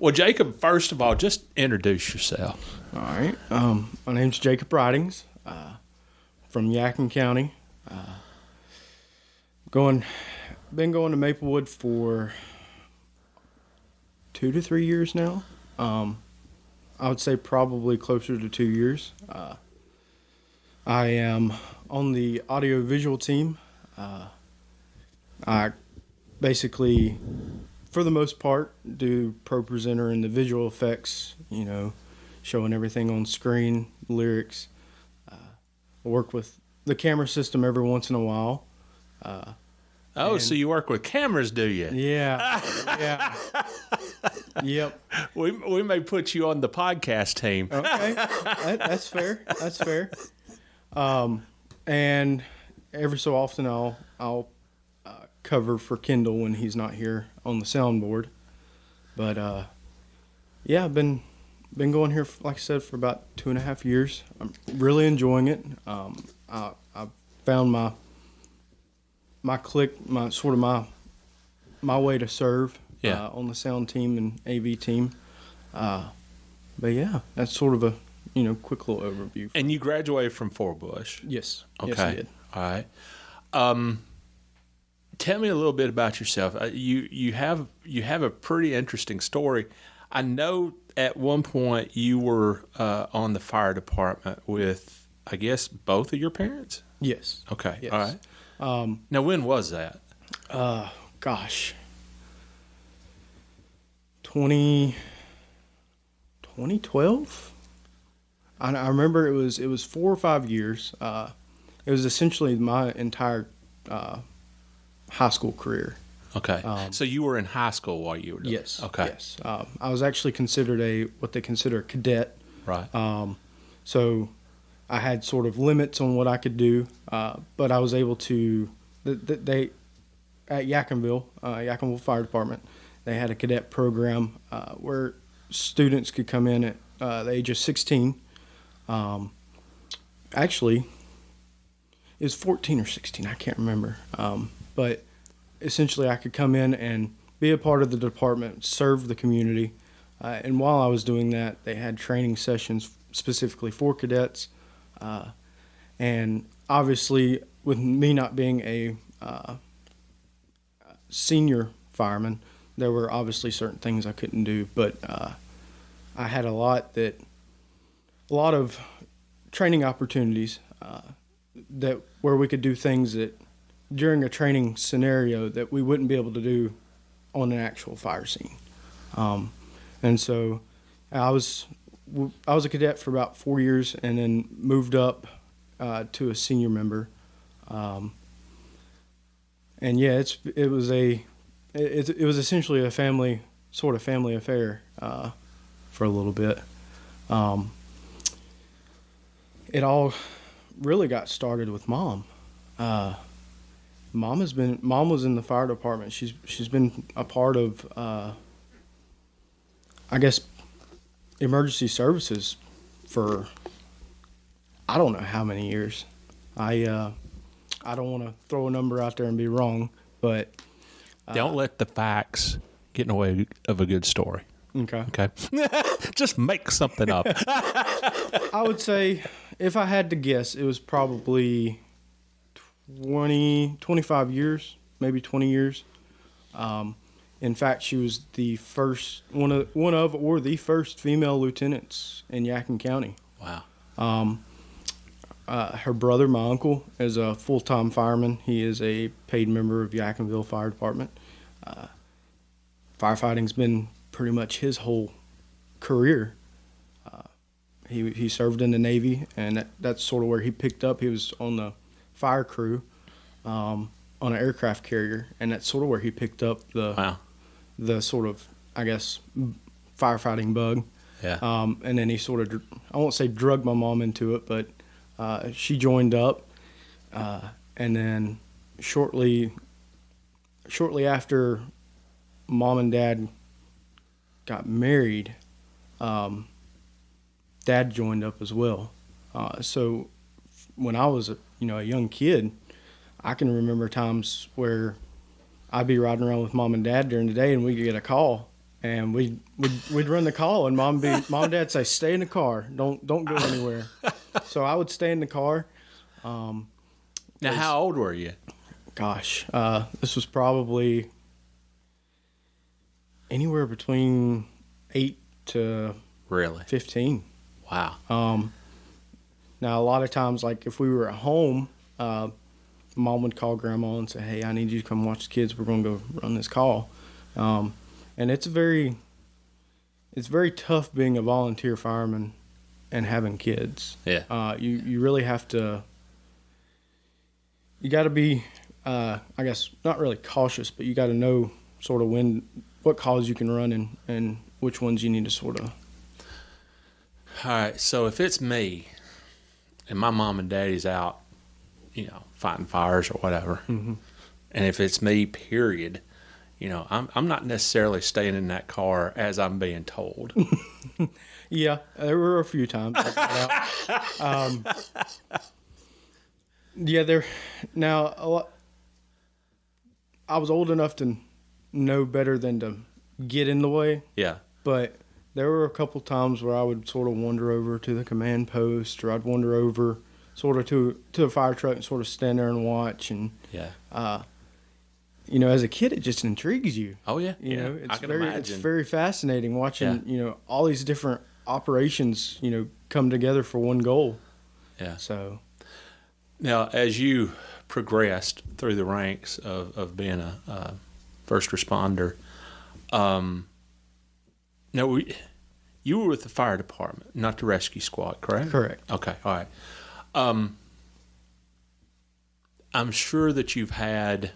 Well, Jacob, first of all, just introduce yourself. All right. My name's Jacob Ridings, from Yadkin County. Been going to Maplewood for 2 to 3 years now. I would say probably closer to 2 years. I am on the audio-visual team. I basically, for the most part, do pro presenter and the visual effects, showing everything on screen, lyrics. I work with the camera system every once in a while. So you work with cameras, do you? Yeah. Yep. We may put you on the podcast team. Okay. That's fair. That's fair. And every so often I'll cover for Kendall when he's not here on the soundboard. But I've been going here, like I said, for about 2.5 years. I'm really enjoying it. I found my clique, my way to serve on the sound team and AV team. But yeah, that's sort of a quick little overview. And you graduated from Fort Bush. Yes. Okay. Yes, I did. All right. Tell me a little bit about yourself. You have a pretty interesting story. I know at one point you were on the fire department with, I guess, both of your parents? Yes. Okay. Yes. All right. Now, when was that? 2012. I remember it was 4 or 5 years. It was essentially my entire high school career. Okay. So you were in high school while you were doing Yes. it? Okay. Yes. I was actually considered what they consider a cadet. Right. So I had sort of limits on what I could do, but I was able to. They at Yadkinville Fire Department, they had a cadet program where students could come in at the age of 16. Actually, it was 14 or 16. I can't remember. But essentially, I could come in and be a part of the department, serve the community. And while I was doing that, they had training sessions specifically for cadets. And obviously, with me not being a senior fireman, there were obviously certain things I couldn't do. But I had a lot of training opportunities where we could do things that during a training scenario that we wouldn't be able to do on an actual fire scene. And so I was a cadet for about 4 years and then moved up to a senior member. And yeah, it was essentially a family affair for a little bit. It all really got started with Mom. Mom was in the fire department. She's been a part of, I guess, emergency services for I don't know how many years. I don't want to throw a number out there and be wrong, but don't let the facts get in the way of a good story. Okay. Just make something up. I would say, if I had to guess, it was probably 25 years, maybe 20 years. In fact, she was the first one of or the first female lieutenants in Yadkin County. Wow. Her brother, my uncle, is a full-time fireman. He is a paid member of Yadkinville Fire Department. Firefighting's been pretty much his whole career. He served in the Navy, and that's sort of where he picked up. He was on the fire crew on an aircraft carrier, and that's sort of where he picked up the sort of, I guess, firefighting bug. Yeah. And then he sort of, I won't say drugged my mom into it, but she joined up. And then shortly after Mom and Dad got married, Dad joined up as well. So when I was a young kid, I can remember times where I'd be riding around with Mom and Dad during the day, and we'd get a call, and we'd run the call, and mom and dad say, "Stay in the car, don't go anywhere." So I would stay in the car. Now, how old were you? Gosh, this was probably anywhere between 8 to Really? 15. Wow. Now, a lot of times, like if we were at home, mom would call grandma and say, "Hey, I need you to come watch the kids. We're going to go run this call." And it's very tough being a volunteer fireman and having kids. Yeah. You really have to. You got to be, I guess, not really cautious, but you got to know sort of what calls you can run and which ones you need to sort of. All right. So if it's me and my mom and daddy's out, fighting fires or whatever, Mm-hmm. and if it's me, period, I'm not necessarily staying in that car as I'm being told. Yeah, there were a few times. Like that. Yeah, there. Now, I was old enough to know better than to get in the way, Yeah. but there were a couple times where I would sort of wander over to the command post, or I'd wander over sort of to a fire truck and sort of stand there and watch. And Yeah. as a kid, it just intrigues you. Oh yeah. It's I can very imagine. it's very fascinating watching all these different operations come together for one goal. Yeah. So Now, as you progressed through the ranks of being a first responder, you were with the fire department, not the rescue squad, correct? correct. Okay, all right. I'm sure that you've had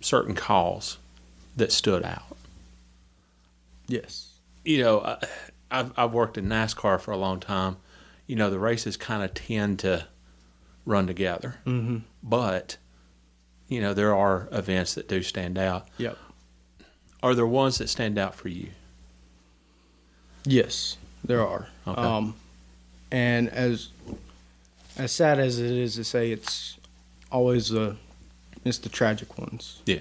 certain calls that stood out. Yes. I've worked in NASCAR for a long time. The races kind of tend to run together. Mm-hmm. But, there are events that do stand out. Yep. Are there ones that stand out for you? Yes, there are. Okay. And as sad as it is to say, it's always it's the tragic ones. Yeah.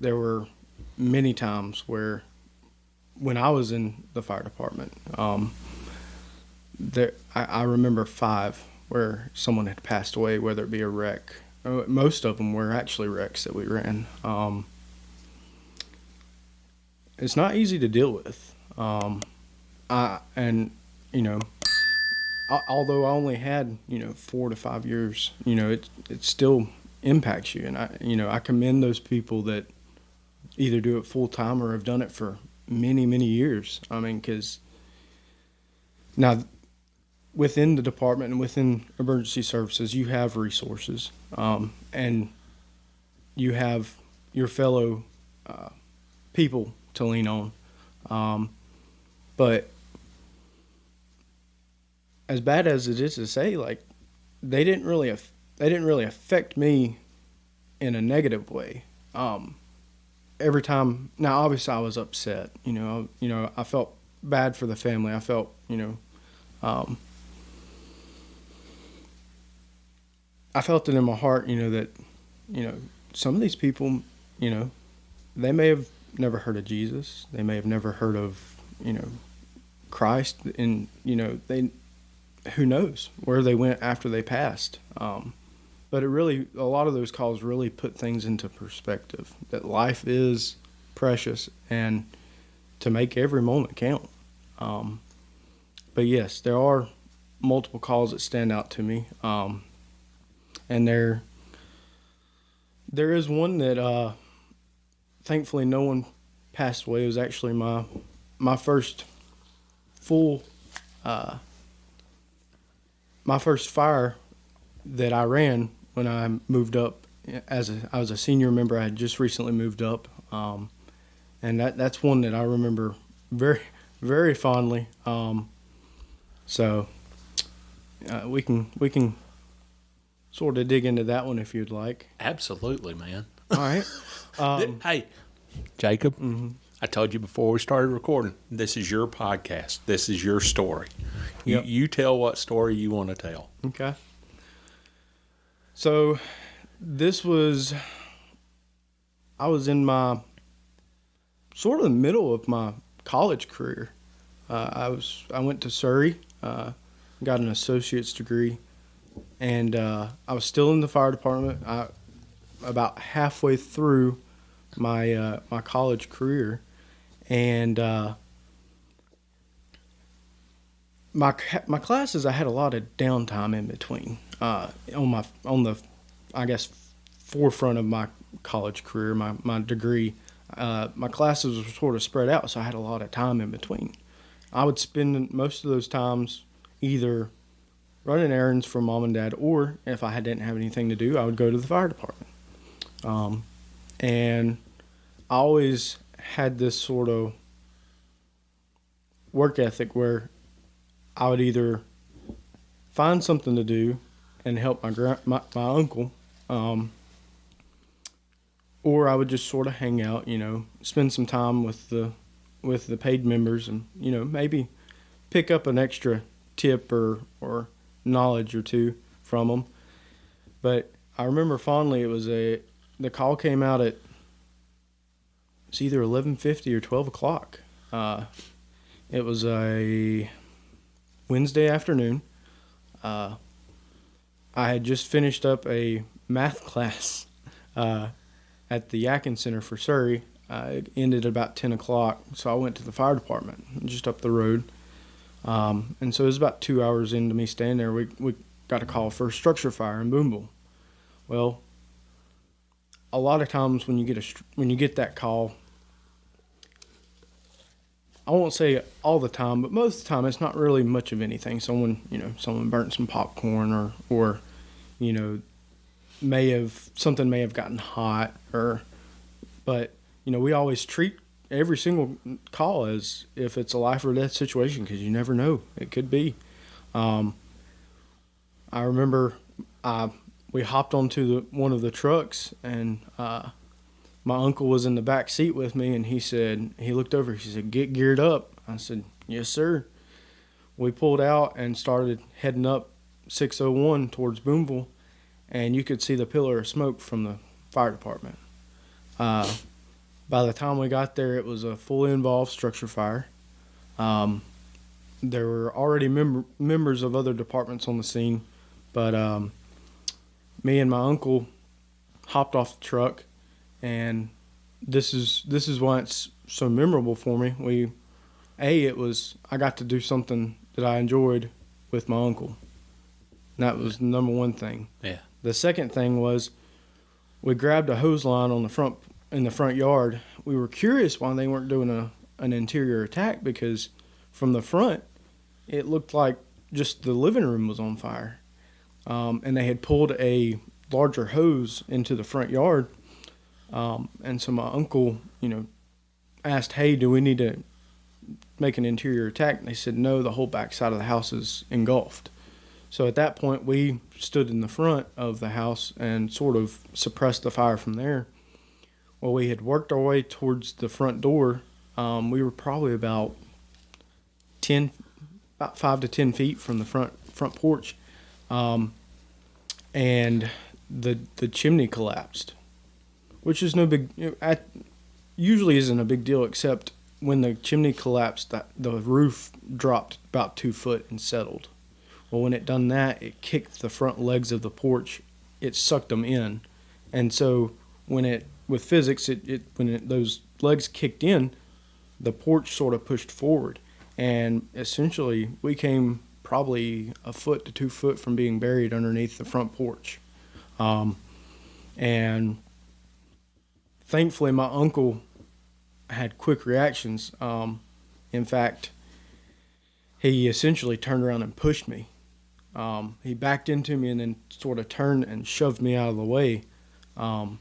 There were many times when I was in the fire department, I remember 5 where someone had passed away, whether it be a wreck. Most of them were actually wrecks that we ran. It's not easy to deal with. Although I only had 4 to 5 years, it still impacts you, and I commend those people that either do it full time or have done it for many years. I mean, because now within the department and within emergency services, you have resources, and you have your fellow people to lean on, but as bad as it is to say, like, they didn't really affect me in a negative way. Every time, now obviously I was upset. I felt bad for the family. I felt, I felt it in my heart, that, some of these people, they may have never heard of Jesus. They may have never heard of, Christ, and, who knows where they went after they passed. But a lot of those calls really put things into perspective, that life is precious and to make every moment count. But yes, there are multiple calls that stand out to me. And there is one that, thankfully no one passed away. It was actually my first full, my first fire that I ran when I moved up. I was a senior member. I had just recently moved up, and that's one that I remember very, very fondly. So we can sort of dig into that one if you'd like. Absolutely, man. All right. Hey, Jacob, Mm-hmm. I told you before we started recording, this is your podcast. This is your story. Yep. You tell what story you want to tell. Okay. So I was in my sort of the middle of my college career. I went to Surrey, got an associate's degree, and I was still in the fire department. About halfway through my college career, and my classes, I had a lot of downtime in between. On the I guess forefront of my college career, my degree, my classes were sort of spread out, so I had a lot of time in between. I would spend most of those times either running errands for mom and dad, or if I didn't have anything to do, I would go to the fire department. And I always had this sort of work ethic where I would either find something to do and help my uncle, or I would just sort of hang out, spend some time with the paid members, and maybe pick up an extra tip or knowledge or two from them. But I remember fondly, the call came out at, it's either 11:50 or 12 o'clock. It was a Wednesday afternoon. I had just finished up a math class at the Yakin Center for Surrey. It ended about 10 o'clock, so I went to the fire department just up the road. And so it was about 2 hours into me staying there. We got a call for a structure fire in Boonville. Well, a lot of times when you get that call, I won't say all the time, but most of the time it's not really much of anything. Someone burnt some popcorn, or something may have gotten hot, but we always treat every single call as if it's a life or death situation, because you never know, it could be. I remember we hopped onto one of the trucks, and my uncle was in the back seat with me, and he looked over, he said, "Get geared up." I said, "Yes, sir." We pulled out and started heading up 601 towards Boonville, and you could see the pillar of smoke from the fire department. By the time we got there, it was a fully involved structure fire. There were already members of other departments on the scene, but me and my uncle hopped off the truck, and this is why it's so memorable for me. I got to do something that I enjoyed with my uncle. And that was the number one thing. Yeah. The second thing was we grabbed a hose line in the front yard. We were curious why they weren't doing an interior attack, because from the front it looked like just the living room was on fire. And they had pulled a larger hose into the front yard. And so my uncle, asked, "Hey, do we need to make an interior attack?" And they said, "No, the whole back side of the house is engulfed." So at that point, we stood in the front of the house and sort of suppressed the fire from there. Well, we had worked our way towards the front door. We were probably about 5 to 10 feet from the front porch. And the chimney collapsed, which is no big, usually isn't a big deal, except when the chimney collapsed, the roof dropped about 2 foot and settled. Well, when it done that, it kicked the front legs of the porch. It sucked them in. And so with physics, when those legs kicked in, the porch sort of pushed forward. And essentially, we came probably 1 foot to 2 foot from being buried underneath the front porch. And thankfully, my uncle had quick reactions. In fact, he essentially turned around and pushed me. He backed into me and then sort of turned and shoved me out of the way. And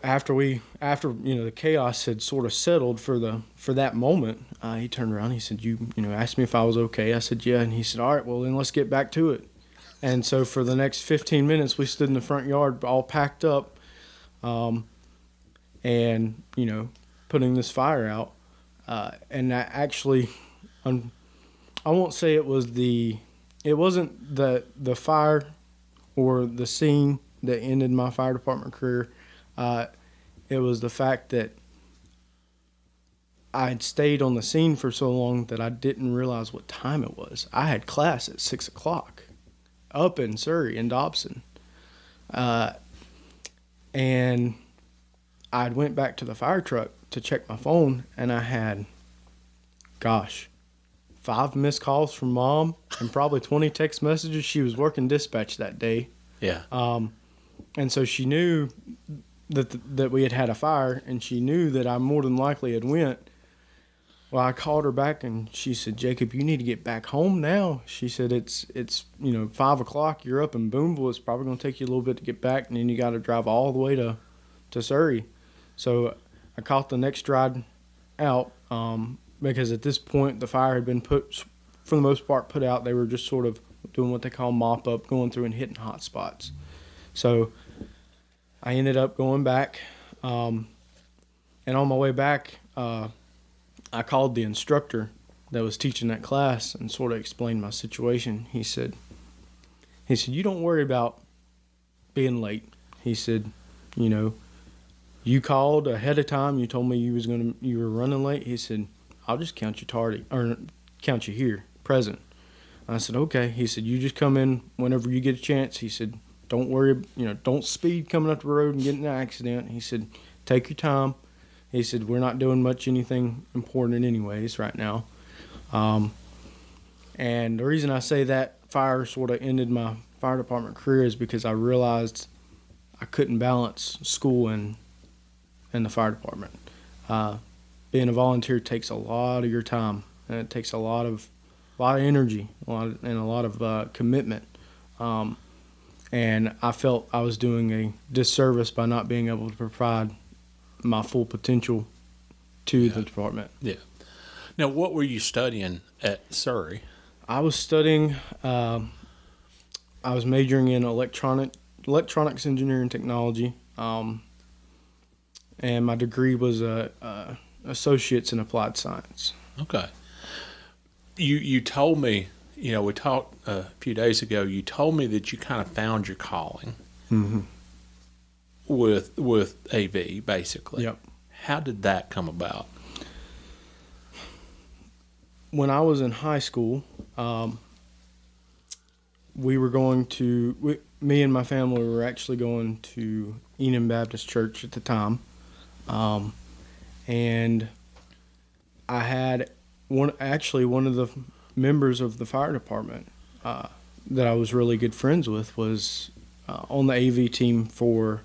after the chaos had sort of settled for that moment, he turned around. He said, "You asked me if I was okay." I said, "Yeah." And he said, "All right, well then let's get back to it." And so for the next 15 minutes, we stood in the front yard, all packed up, and putting this fire out. And I actually, I won't say it wasn't the fire or the scene that ended my fire department career. It was the fact that I'd stayed on the scene for so long that I didn't realize what time it was. I had class at 6 o'clock up in Surrey, in Dobson. And I went back to the fire truck to check my phone, and I had, 5 missed calls from Mom and probably 20 text messages. She was working dispatch that day. Yeah. And so she knew that we had a fire, and she knew that I more than likely had went. Well, I called her back, and she said, "Jacob, you need to get back home now." She said, it's 5 o'clock. You're up in Boonville. It's probably going to take you a little bit to get back, and then you got to drive all the way to Surrey. So I caught the next ride out because at this point the fire had been put, for the most part, put out. They were just sort of doing what they call mop up, going through and hitting hot spots. So I ended up going back, and on my way back, I called the instructor that was teaching that class and sort of explained my situation. He said, "You don't worry about being late." He said, "You called ahead of time. You told me you were running late." He said, "I'll just count you tardy, or count you here, present." I said, "Okay." He said, "You just come in whenever you get a chance." He said, "Don't worry, don't speed coming up the road and get in an accident." He said, "Take your time." He said, "We're not doing anything important anyways right now." And the reason I say that fire sort of ended my fire department career is because I realized I couldn't balance school and the fire department. Being a volunteer takes a lot of your time, and it takes a lot of energy, and a lot of commitment. And I felt I was doing a disservice by not being able to provide my full potential to the department. Yeah. Now, what were you studying at Surrey? I was studying. I was majoring in electronics engineering technology, and my degree was associates in applied science. Okay. You told me, we talked a few days ago. You told me that you kind of found your calling. Mm-hmm. With AV, basically. Yep. How did that come about? When I was in high school, me and my family were actually going to Enoy Baptist Church at the time. And I had one of the members of the fire department that I was really good friends with was on the AV team for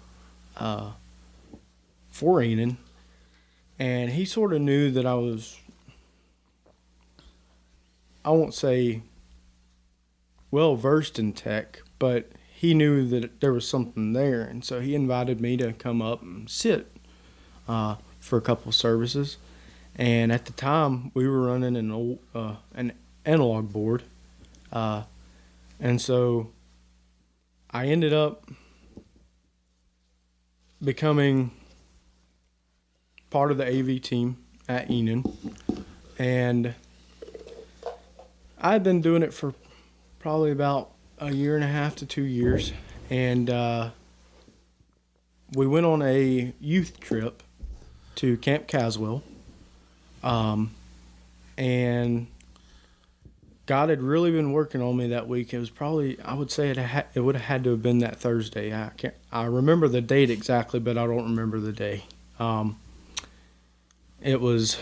Enoy, and he sort of knew that I won't say well versed in tech, but he knew that there was something there, and so he invited me to come up and sit for a couple services. And at the time, we were running an analog board, and so I ended up becoming part of the AV team at Enoy, and I'd been doing it for probably about a year and a half to 2 years, and we went on a youth trip to Camp Caswell, and God had really been working on me that week. It was probably, I would say it would have had to have been that Thursday. I remember the date exactly, but I don't remember the day. It was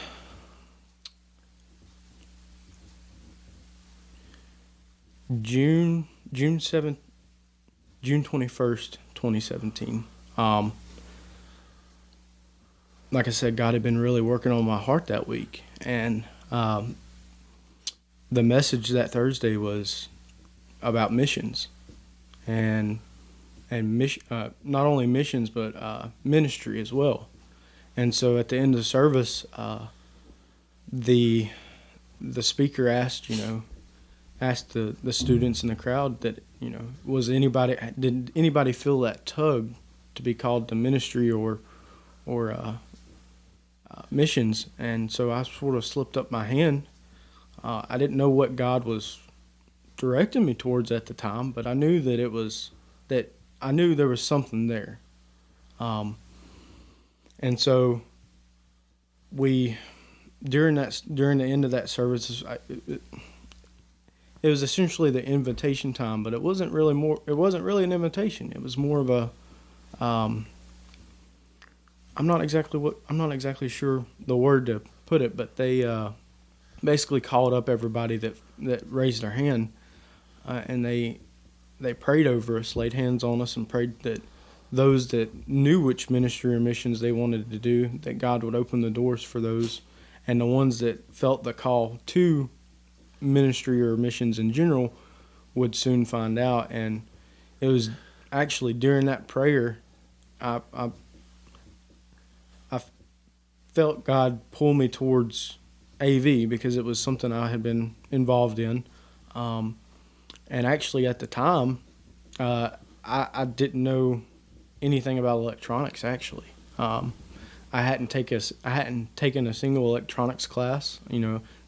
June 21st, 2017. Like I said, God had been really working on my heart that week, and the message that Thursday was about missions, and not only missions but ministry as well. And so at the end of the service, the speaker asked the students in the crowd that did anybody feel that tug to be called to ministry or missions? And so I sort of slipped up my hand. I didn't know what God was directing me towards at the time, but I knew I knew there was something there. And so we during the end of that service, it was essentially the invitation time, but it wasn't really an invitation. It was more of a I'm not exactly sure the word to put it, but they basically called up everybody that raised their hand, and they prayed over us, laid hands on us, and prayed that those that knew which ministry or missions they wanted to do, that God would open the doors for those, and the ones that felt the call to ministry or missions in general would soon find out. And it was actually during that prayer, I felt God pull me towards AV because it was something I had been involved in. And actually at the time, I didn't know anything about electronics actually. I hadn't taken a single electronics class.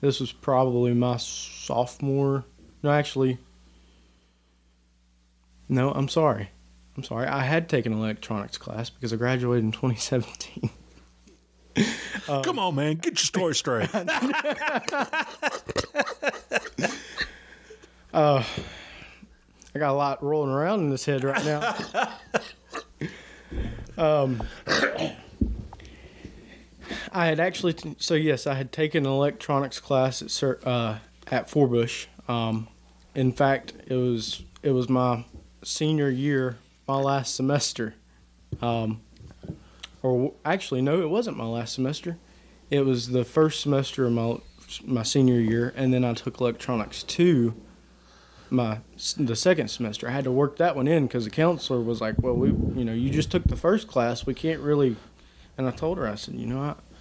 This was probably my sophomore. No, actually, no. I'm sorry. I had taken an electronics class because I graduated in 2017. Come on, man, get your story straight. I got a lot rolling around in this head right now. I had actually, I had taken an electronics class at Forbush. In fact, it was my senior year, my last semester. Or actually, no, it wasn't my last semester. It was the first semester of my senior year, and then I took electronics 2 the second semester. I had to work that one in because the counselor was like, well, you just took the first class. We can't really. And I told her, I said,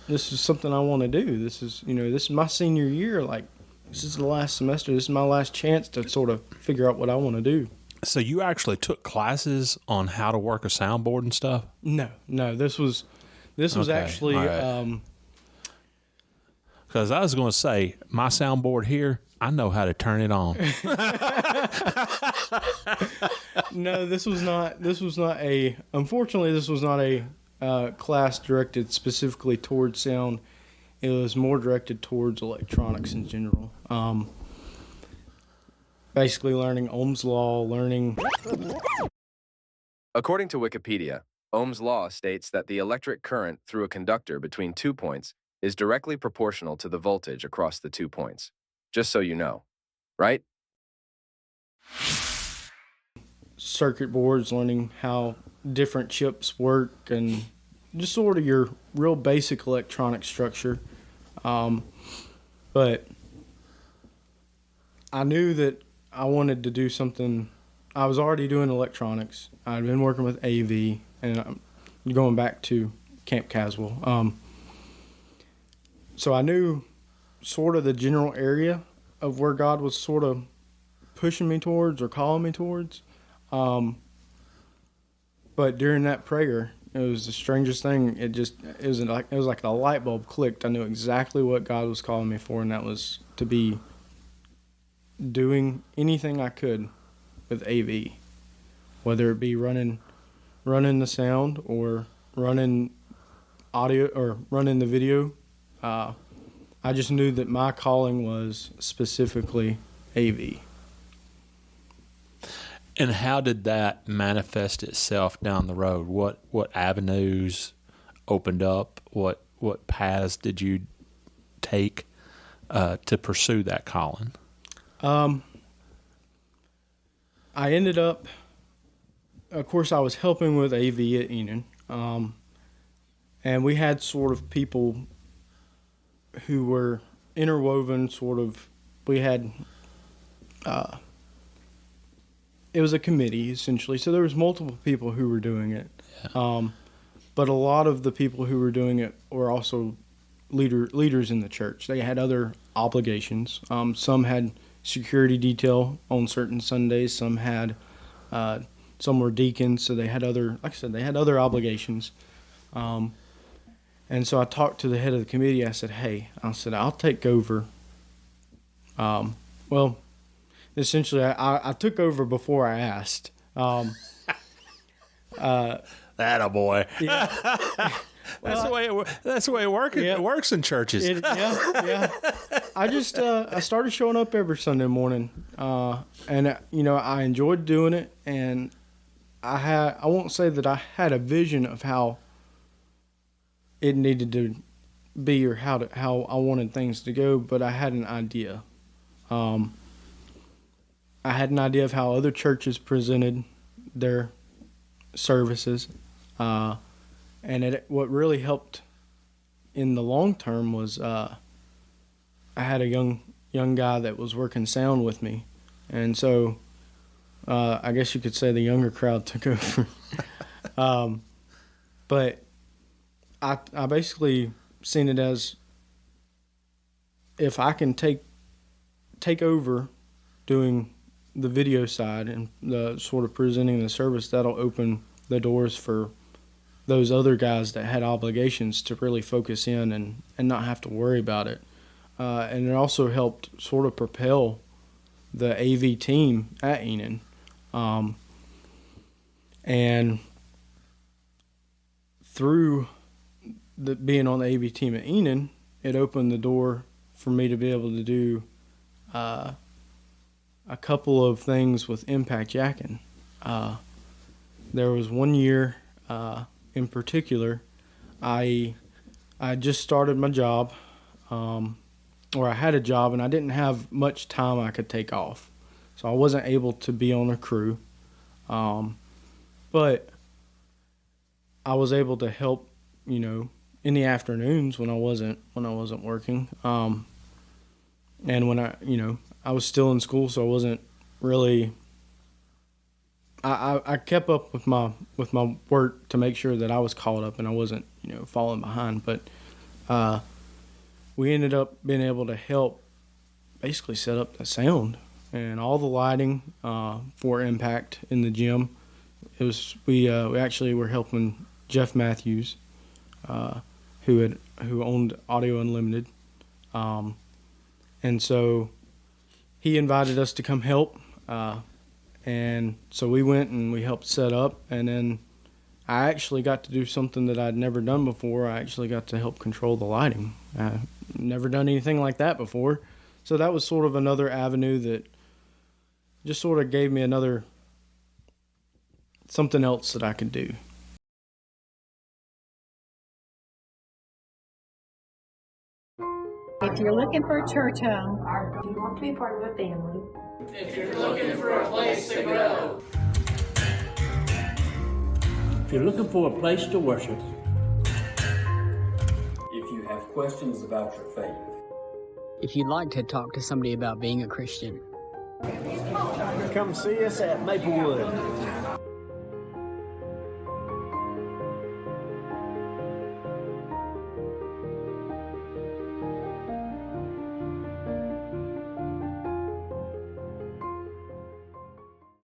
this is something I want to do. This is my senior year. Like, this is the last semester. This is my last chance to sort of figure out what I want to do. So you actually took classes on how to work a soundboard and stuff? No. This was Okay, actually. right. Because I was going to say, my soundboard here, I know how to turn it on. No, this was not a. Unfortunately, this was not a class directed specifically towards sound. It was more directed towards electronics in general. Basically, learning Ohm's law, According to Wikipedia, Ohm's law states that the electric current through a conductor between 2 points is directly proportional to the voltage across the 2 points. Just so you know, right? circuit boards, learning how different chips work, and just sort of your real basic electronic structure. But I knew that I wanted to do something. I was already doing electronics. I'd been working with AV, and I'm going back to Camp Caswell. So I knew sort of the general area of where God was sort of pushing me towards or calling me towards. But during that prayer, it was the strangest thing. It was like a light bulb clicked. I knew exactly what God was calling me for, and that was to be doing anything I could with AV, whether it be running the sound or running audio or running the video. I just knew that my calling was specifically AV. And how did that manifest itself down the road? What avenues opened up? What paths did you take to pursue that calling? I ended up, of course, I was helping with AV at Enoy, and we had sort of people who were interwoven. Sort of, we had. It was a committee, essentially. So there was multiple people who were doing it. Yeah. But a lot of the people who were doing it were also leaders in the church. They had other obligations. Some had security detail on certain Sundays. Some were deacons, so they had other obligations. And so I talked to the head of the committee. I said, I'll take over. Essentially, I took over before I asked. Attaboy. Yeah. That's the way it works in churches. Yeah. I started showing up every Sunday morning, and I enjoyed doing it, and I won't say that I had a vision of how it needed to be or how I wanted things to go, but I had an idea. I had an idea of how other churches presented their services, and what really helped in the long term was I had a young guy that was working sound with me, and so I guess you could say the younger crowd took over. But I basically seen it as, if I can take over doing the video side and the sort of presenting the service, that'll open the doors for those other guys that had obligations to really focus in and not have to worry about it. And it also helped sort of propel the AV team at Enon. And through being on the AV team at Enon, it opened the door for me to be able to do a couple of things with Impact Jacking. There was one year in particular, I just started my job, or I had a job, and I didn't have much time I could take off, so I wasn't able to be on a crew. But I was able to help, in the afternoons when I wasn't working. And when I was still in school, so I wasn't really. I kept up with my work to make sure that I was caught up and I wasn't falling behind. But we ended up being able to help basically set up the sound and all the lighting for Impact in the gym. It was we actually were helping Jeff Matthews, who owned Audio Unlimited, and so he invited us to come help. And so we went and we helped set up, and then I actually got to do something that I'd never done before. I actually got to help control the lighting. I've never done anything like that before. So that was sort of another avenue that just sort of gave me something else that I could do. If you're looking for a church home, or do you want to be part of a family? If you're looking for a place to grow. If you're looking for a place to worship. If you have questions about your faith. If you'd like to talk to somebody about being a Christian. Come see us at Maplewood.